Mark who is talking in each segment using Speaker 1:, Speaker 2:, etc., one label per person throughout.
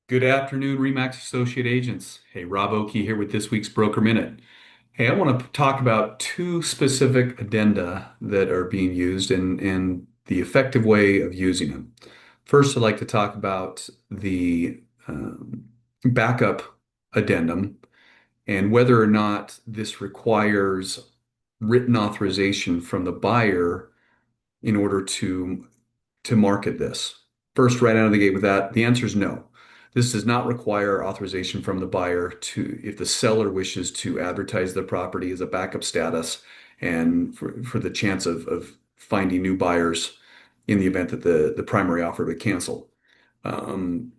Speaker 1: Good afternoon, Remax Associate Agents. Hey, Rob Oakey here with this week's Broker Minute. Hey, I want to talk about two specific addenda that are being used and the effective way of using them. First, I'd like to talk about the backup addendum and whether or not this requires written authorization from the buyer in order to market this. First, right out of the gate with that, the answer is no. This does not require authorization from the buyer to, if the seller wishes to advertise the property as a backup status and for the chance of finding new buyers in the event that the primary offer would cancel.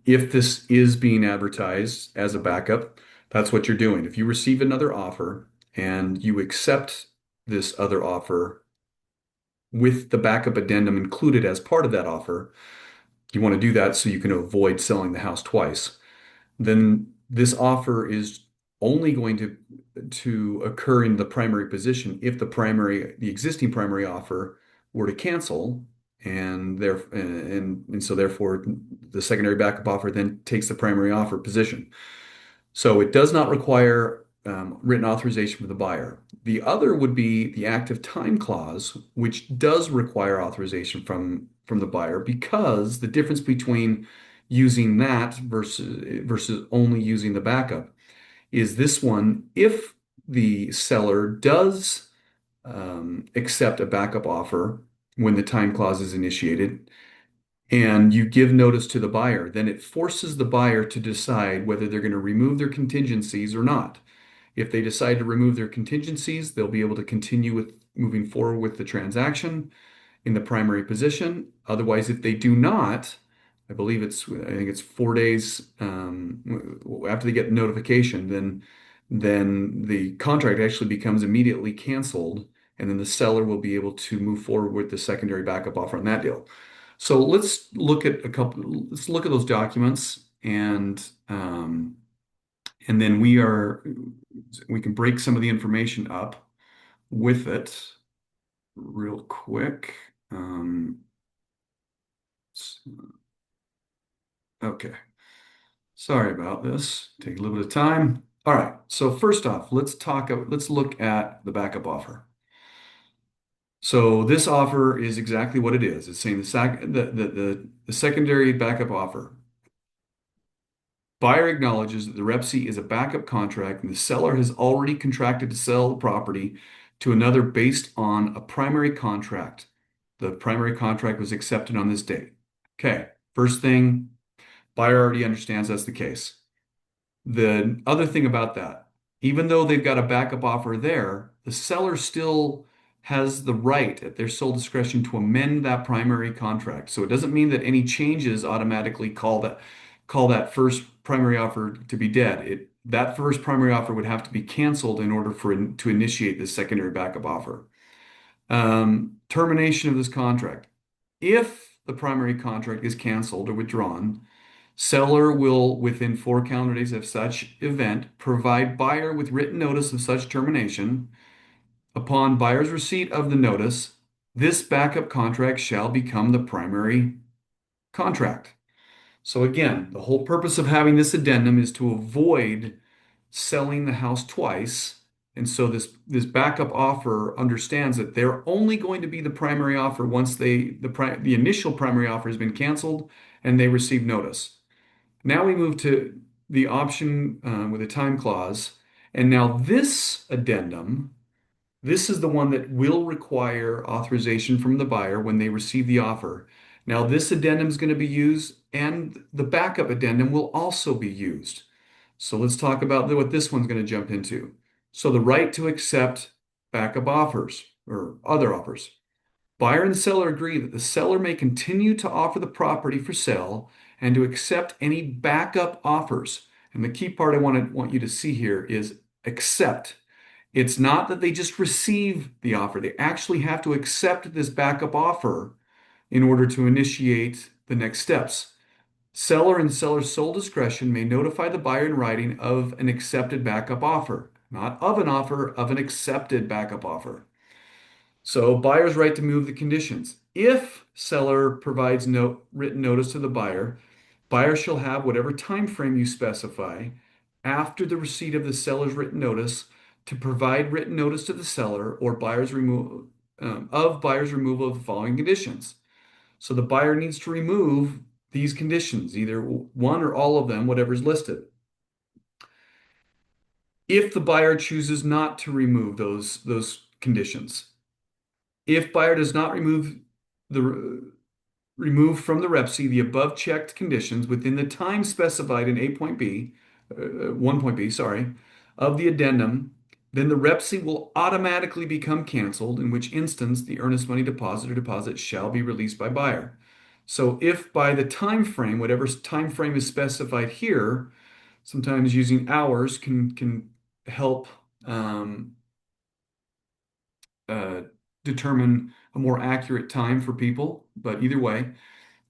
Speaker 1: If this is being advertised as a backup, that's what you're doing. If you receive another offer and you accept this other offer with the backup addendum included as part of that offer, you want to do that so you can avoid selling the house twice. Then this offer is only going to occur in the primary position if the existing primary offer were to cancel, and so therefore the secondary backup offer then takes the primary offer position. So it does not require written authorization from the buyer. The other would be the active time clause, which does require authorization from the buyer, because the difference between using that versus only using the backup is this one: if the seller does accept a backup offer when the time clause is initiated, and you give notice to the buyer, then it forces the buyer to decide whether they're going to remove their contingencies or not. If they decide to remove their contingencies, they'll be able to continue with moving forward with the transaction in the primary position. Otherwise, if they do not, I think it's 4 days after they get notification, then the contract actually becomes immediately canceled, and then the seller will be able to move forward with the secondary backup offer on that deal. So let's look at those documents and then we can break some of the information up with it real quick. S- okay, sorry about this. Take a little bit of time. All right. So first off, let's look at the backup offer. So this offer is exactly what it is. It's saying the secondary backup offer. Buyer acknowledges that the Rep C is a backup contract and the seller has already contracted to sell the property to another based on a primary contract. The primary contract was accepted on this date. Okay, first thing, buyer already understands that's the case. The other thing about that, even though they've got a backup offer there, the seller still has the right at their sole discretion to amend that primary contract. So it doesn't mean that any changes automatically call that first primary offer to be dead. That first primary offer would have to be canceled in order to initiate this secondary backup offer. Termination of this contract. If the primary contract is canceled or withdrawn, seller will, within 4 calendar days of such event, provide buyer with written notice of such termination. Upon buyer's receipt of the notice, this backup contract shall become the primary contract. So again, the whole purpose of having this addendum is to avoid selling the house twice. And so this backup offer understands that they're only going to be the primary offer once the initial primary offer has been canceled and they receive notice. Now we move to the option with a time clause. And now this addendum, this is the one that will require authorization from the buyer when they receive the offer. Now, this addendum is going to be used, and the backup addendum will also be used. So let's talk about what this one's going to jump into. So the right to accept backup offers or other offers. Buyer and seller agree that the seller may continue to offer the property for sale and to accept any backup offers. And the key part I want you to see here is accept. It's not that they just receive the offer. They actually have to accept this backup offer in order to initiate the next steps. Seller and seller's sole discretion may notify the buyer in writing of an accepted backup offer, not of an offer, of an accepted backup offer. So buyer's right to move the conditions. If seller provides no written notice to the buyer, Buyer shall have whatever time frame you specify after the receipt of the seller's written notice to provide written notice to the seller or buyer's removal of buyer's removal of the following conditions. So the buyer needs to remove these conditions, either one or all of them, whatever is listed. If the buyer chooses not to remove those conditions, if buyer does not the remove from the REPC the above checked conditions within the time specified in 1.B, sorry, of the addendum, then the REPC will automatically become canceled, in which instance the earnest money deposit or deposit shall be released by buyer. So if by the time frame, whatever time frame is specified here, sometimes using hours can help um, uh, determine a more accurate time for people. But either way,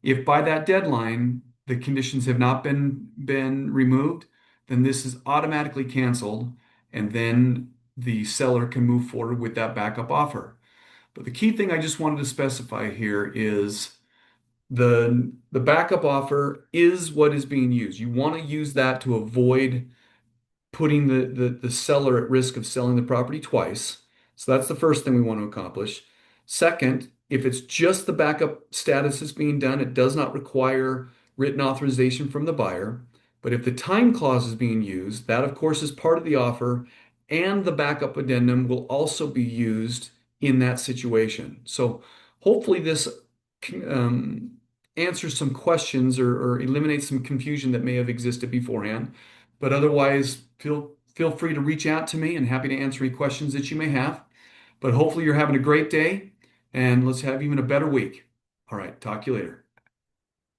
Speaker 1: if by that deadline the conditions have not been removed, then this is automatically canceled, and then the seller can move forward with that backup offer. But the key thing I just wanted to specify here is the backup offer is what is being used. You want to use that to avoid putting the seller at risk of selling the property twice. So that's the first thing we want to accomplish. Second, if it's just the backup status is being done, it does not require written authorization from the buyer. But if the time clause is being used, that of course is part of the offer, and the backup addendum will also be used in that situation. So hopefully this um, answers some questions or eliminates some confusion that may have existed beforehand. But otherwise, feel free to reach out to me and happy to answer any questions that you may have. But hopefully you're having a great day and let's have even a better week. All right, talk to you later.